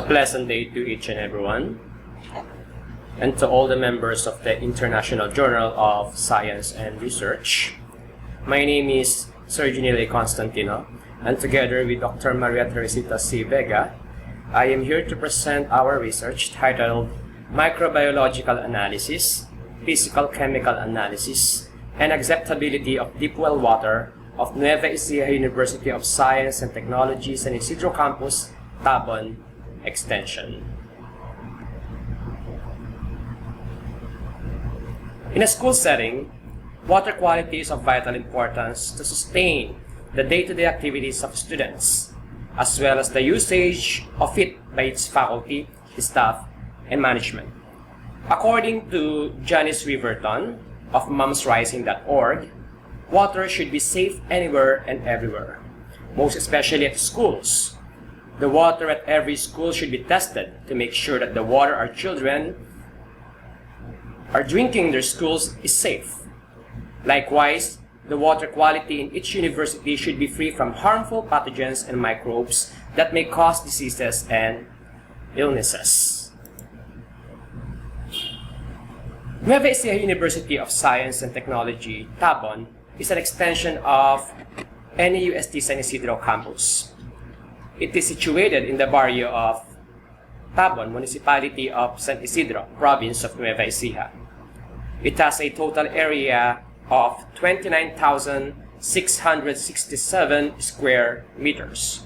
A pleasant day to each and everyone, and to all the members of the International Journal of Science and Research. My name is Sir Junile Constantino, and together with Dr. Maria Teresita C. Vega, I am here to present our research titled Microbiological Analysis, Physical-Chemical Analysis, and Acceptability of Deepwell Water of Nueva Ecija University of Science and Technology San Isidro Campus, Tabon Extension. In a school setting, water quality is of vital importance to sustain the day-to-day activities of students, as well as the usage of it by its faculty, staff, and management. According to Janice Riverton of momsrising.org, water should be safe anywhere and everywhere, most especially at schools. The water at every school should be tested to make sure that the water our children are drinking in their schools is safe. Likewise, the water quality in each university should be free from harmful pathogens and microbes that may cause diseases and illnesses. Nueva Ecija University of Science and Technology, Tabon, is an extension of NEUST San Isidro Campus. It is situated in the barrio of Tabon, Municipality of San Isidro, Province of Nueva Ecija. It has a total area of 29,667 square meters.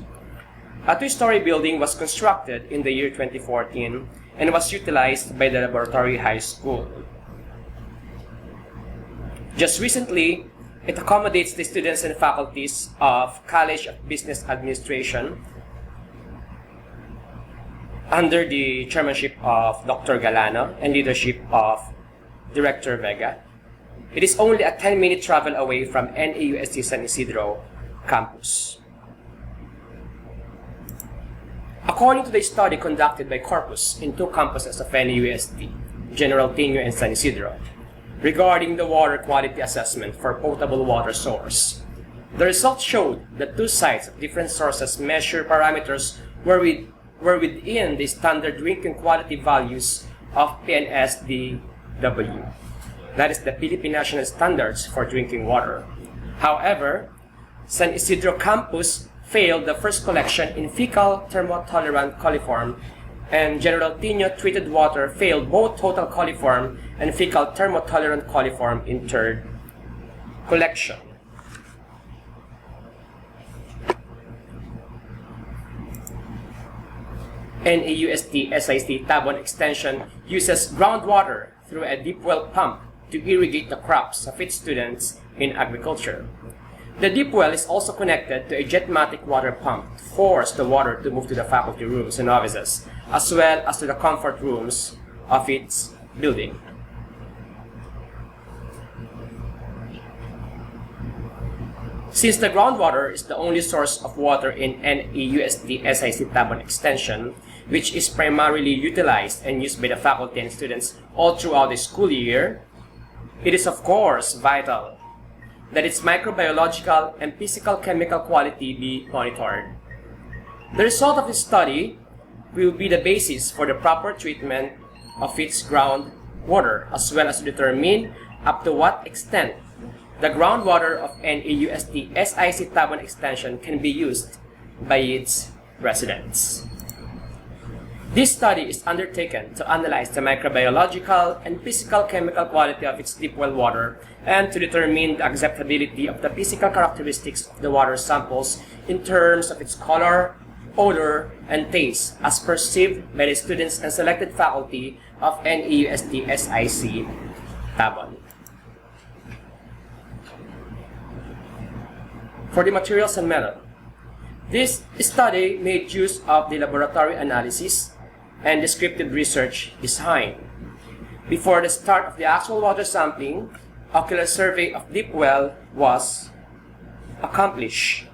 A two-story building was constructed in the year 2014 and was utilized by the Laboratory High School. Just recently, it accommodates the students and faculties of College of Business Administration under the chairmanship of Dr. Galano and leadership of Director Vega. It is only a 10-minute travel away from NEUST San Isidro Campus. According to the study conducted by Corpus in two campuses of NEUST, General Tino and San Isidro, regarding the water quality assessment for potable water source, the results showed that two sites of different sources measure parameters were within the standard drinking quality values of PNSDW. That is the Philippine National Standards for Drinking Water. However, San Isidro Campus failed the first collection in fecal thermotolerant coliform, and General Tino treated water failed both total coliform and fecal thermotolerant coliform in third collection. NEUST SIC Tabon Extension uses groundwater through a Deepwell pump to irrigate the crops of its students in agriculture. The Deepwell is also connected to a jetmatic water pump to force the water to move to the faculty rooms and offices, as well as to the comfort rooms of its building. Since the groundwater is the only source of water in NEUST SIC Tabon Extension, which is primarily utilized and used by the faculty and students all throughout the school year, it is of course vital that its microbiological and physical-chemical quality be monitored. The result of this study will be the basis for the proper treatment of its groundwater, as well as to determine up to what extent the groundwater of NEUST SIC Tabon Extension can be used by its residents. This study is undertaken to analyze the microbiological and physical-chemical quality of its Deepwell water and to determine the acceptability of the physical characteristics of the water samples in terms of its color, odor, and taste as perceived by the students and selected faculty of NEUST SIC Tabon. For the materials and method, this study made use of the laboratory analysis and descriptive research design. Before the start of the actual water sampling, ocular survey of Deepwell was accomplished.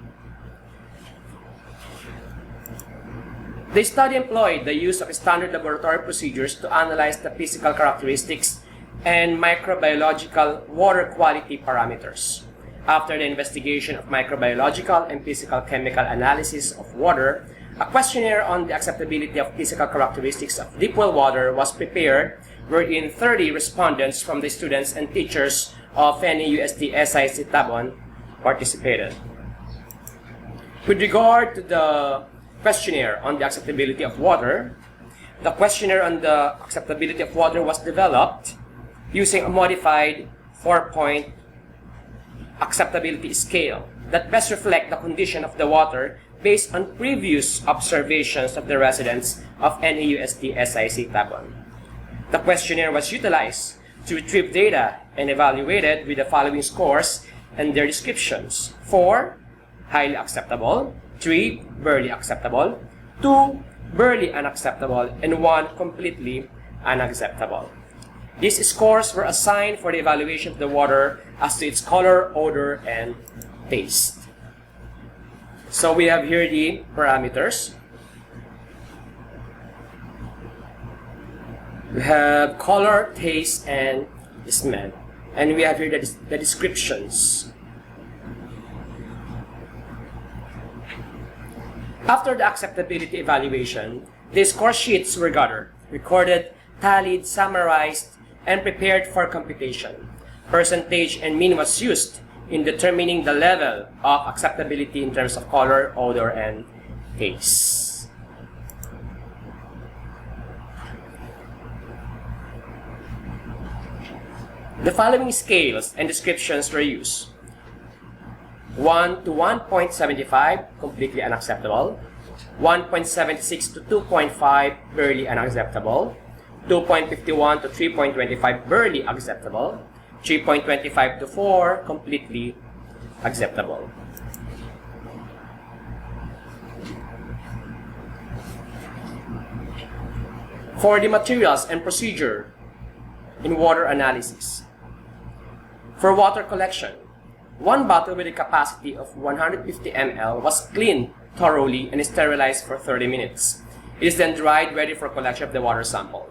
The study employed the use of standard laboratory procedures to analyze the physical characteristics and microbiological water quality parameters. After the investigation of microbiological and physical-chemical analysis of water, A questionnaire on the acceptability of physical characteristics of Deepwell water was prepared, wherein 30 respondents from the students and teachers of NEUST SIC Tabon participated. With regard to the questionnaire on the acceptability of water, the questionnaire on the acceptability of water was developed using a modified 4-point acceptability scale that best reflects the condition of the water based on previous observations of the residents of NEUST SIC Tabon. The questionnaire was utilized to retrieve data and evaluated with the following scores and their descriptions: 4, highly acceptable; 3, barely acceptable; 2, barely unacceptable; and 1, completely unacceptable. These scores were assigned for the evaluation of the water as to its color, odor, and taste. So we have here the parameters. We have color, taste, and smell. And we have here the descriptions. After the acceptability evaluation, the score sheets were gathered, recorded, tallied, summarized, and prepared for computation. Percentage and mean was used in determining the level of acceptability in terms of color, odor, and taste. The following scales and descriptions were used: 1 to 1.75, completely unacceptable; 1.76 to 2.5, barely unacceptable; 2.51 to 3.25, barely acceptable; 3.25 to 4, completely acceptable. For the materials and procedure in water analysis. For water collection, one bottle with a capacity of 150 ml was cleaned thoroughly and sterilized for 30 minutes. It is then dried, ready for collection of the water sample.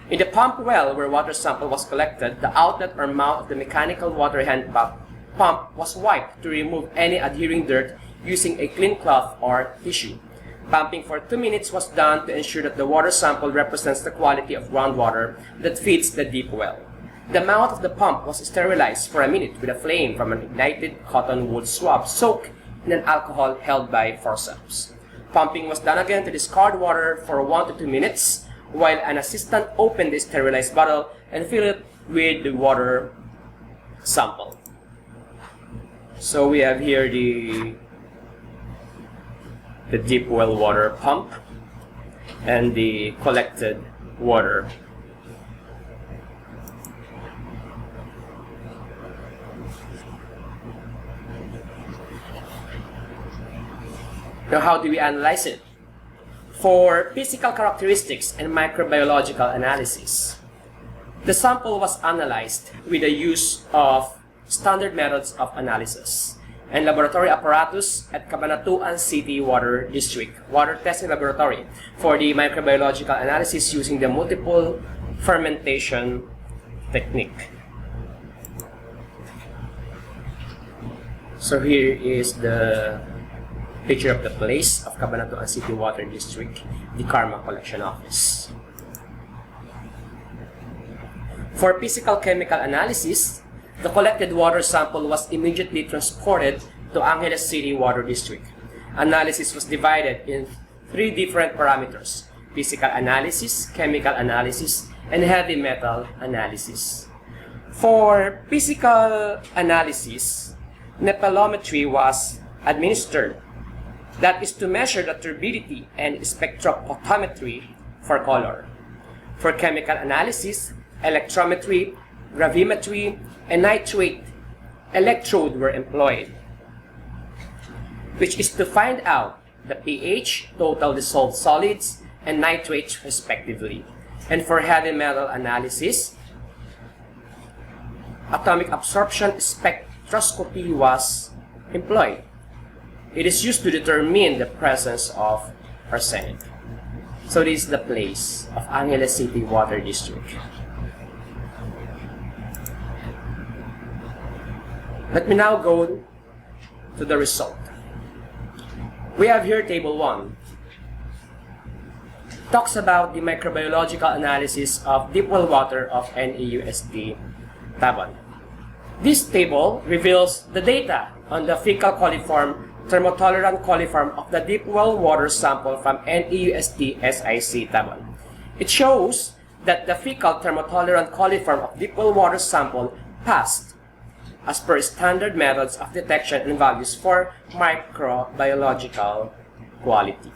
In the pump well where water sample was collected, the outlet or mouth of the mechanical water hand pump was wiped to remove any adhering dirt using a clean cloth or tissue. Pumping for 2 minutes was done to ensure that the water sample represents the quality of groundwater that feeds the deep well. The mouth of the pump was sterilized for a minute with a flame from an ignited cotton wool swab soaked in an alcohol held by forceps. Pumping was done again to discard water for 1 to 2 minutes, while an assistant opened the sterilized bottle and filled it with the water sample. So we have here the deep well water pump and the collected water. Now, how do we analyze it? For physical characteristics and microbiological analysis, the sample was analyzed with the use of standard methods of analysis and laboratory apparatus at Cabanatuan City Water District Water Testing Laboratory for the microbiological analysis using the multiple fermentation technique. So here is the picture of the place of Cabanatuan City Water District, the Karma Collection Office. For physico-chemical analysis, the collected water sample was immediately transported to Angeles City Water District. Analysis was divided in 3 different parameters: physical analysis, chemical analysis, and heavy metal analysis. For physical analysis, nephelometry was administered. That is to measure the turbidity, and spectrophotometry for color. For chemical analysis, electrometry, gravimetry, and nitrate electrode were employed, which is to find out the pH, total dissolved solids, and nitrates respectively. And for heavy metal analysis, atomic absorption spectroscopy was employed. It is used to determine the presence of arsenic. So this is the place of Angeles City Water District. Let me now go to the result. We have here table 1. talks about the microbiological analysis of Deepwell water of NEUST Tabon. This table reveals the data on the fecal coliform, thermotolerant coliform of the Deepwell water sample from NEUST SIC Tabon. It shows that the fecal thermotolerant coliform of Deepwell water sample passed as per standard methods of detection and values for microbiological quality.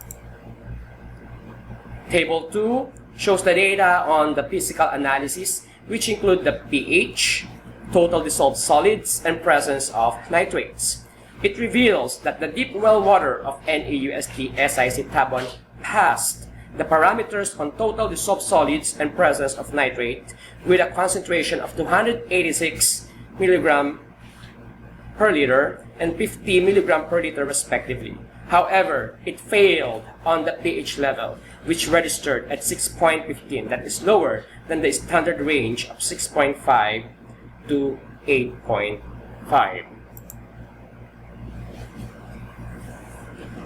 Table 2 shows the data on the physical analysis, which include the pH, total dissolved solids, and presence of nitrates. It reveals that the Deepwell water of NEUST SIC Tabon passed the parameters on total dissolved solids and presence of nitrate with a concentration of 286 mg per liter and 50 mg per liter respectively. However, it failed on the pH level, which registered at 6.15, that is lower than the standard range of 6.5 to 8.5.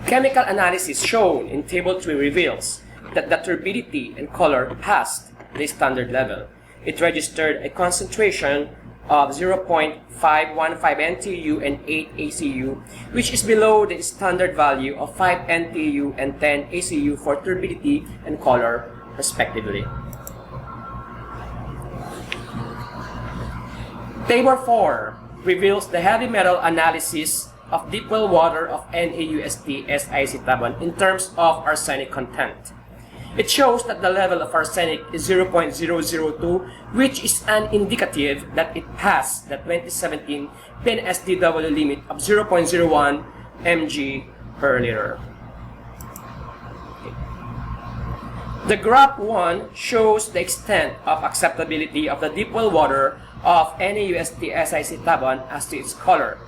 Chemical analysis shown in Table 3 reveals that the turbidity and color passed the standard level. It registered a concentration of 0.515 NTU and 8 ACU, which is below the standard value of 5 NTU and 10 ACU for turbidity and color, respectively. Table 4 reveals the heavy metal analysis of Deepwell water of NEUST SIC Tabon in terms of arsenic content. It shows that the level of arsenic is 0.002, which is an indicative that it passed the 2017 PNSDW limit of 0.01 mg per liter. The graph 1 shows the extent of acceptability of the Deepwell water of NEUST SIC Tabon as to its color.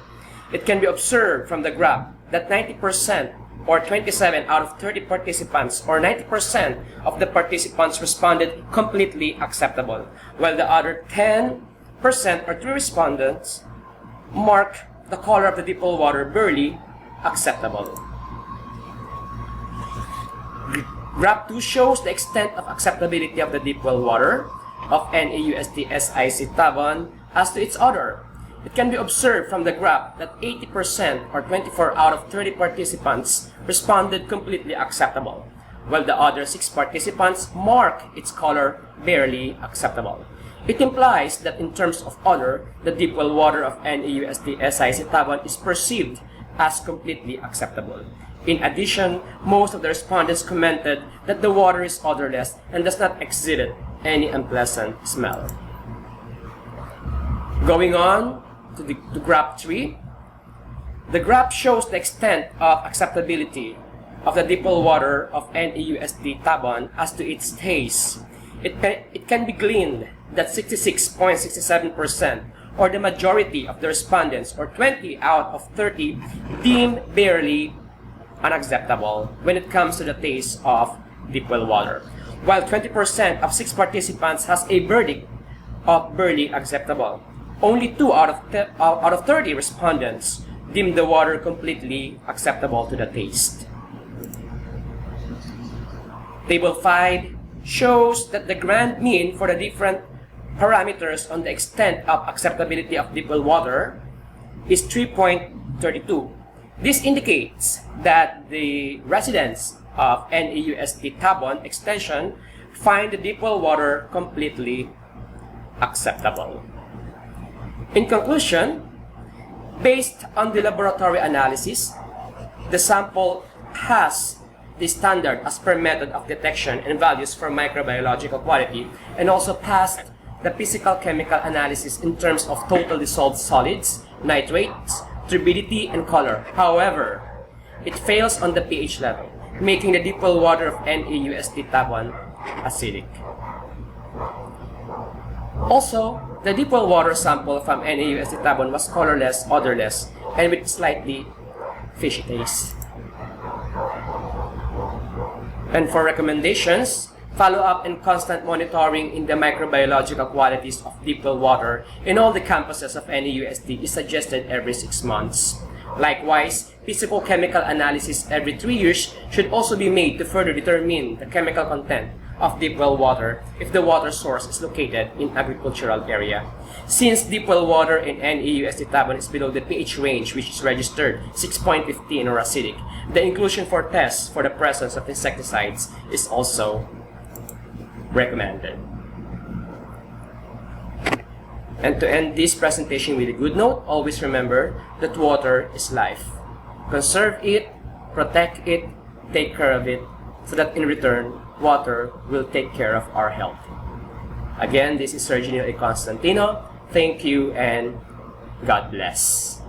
It can be observed from the graph that 90% or 27 out of 30 participants or 90% of the participants responded completely acceptable, while the other 10% or 3 respondents mark the color of the Deepwell water barely acceptable. Graph 2 shows the extent of acceptability of the Deepwell water of NEUST SIC Tabon as to its odor. It can be observed from the graph that 80% or 24 out of 30 participants responded completely acceptable, while the other 6 participants mark its color barely acceptable. It implies that in terms of odor, the Deepwell water of NEUST SIC Tabon is perceived as completely acceptable. In addition, most of the respondents commented that the water is odorless and does not exhibit any unpleasant smell. Going on to graph 3, the graph shows the extent of acceptability of the Deepwell water of NEUST Tabon as to its taste. It can be gleaned that 66.67% or the majority of the respondents, or 20 out of 30, deem barely unacceptable when it comes to the taste of Deepwell water, while 20% of 6 participants has a verdict of barely acceptable. Only 2 out of 30 respondents deemed the water completely acceptable to the taste. Table 5 shows that the grand mean for the different parameters on the extent of acceptability of Deepwell water is 3.32. This indicates that the residents of NEUST Tabon extension find the Deepwell water completely acceptable. In conclusion, based on the laboratory analysis, the sample has the standard as per method of detection and values for microbiological quality, and also passed the physico-chemical analysis in terms of total dissolved solids, nitrates, turbidity, and color. However, it fails on the pH level, making the Deepwell water of NEUST Tabon acidic. Also, the Deepwell water sample from NEUST Tabon was colorless, odorless, and with slightly fishy taste. And for recommendations, follow-up and constant monitoring in the microbiological qualities of Deepwell water in all the campuses of NEUST is suggested every 6 months. Likewise, physico-chemical analysis every 3 years should also be made to further determine the chemical content of deep well water if the water source is located in agricultural area. Since deep well water in NEUST Tabon is below the pH range, which is registered 6.15 or acidic, the inclusion for tests for the presence of insecticides is also recommended. And to end this presentation with a good note, always remember that water is life. Conserve it, protect it, take care of it, so that in return, water will take care of our health. Again, this is Sergio A. Constantino. Thank you and God bless.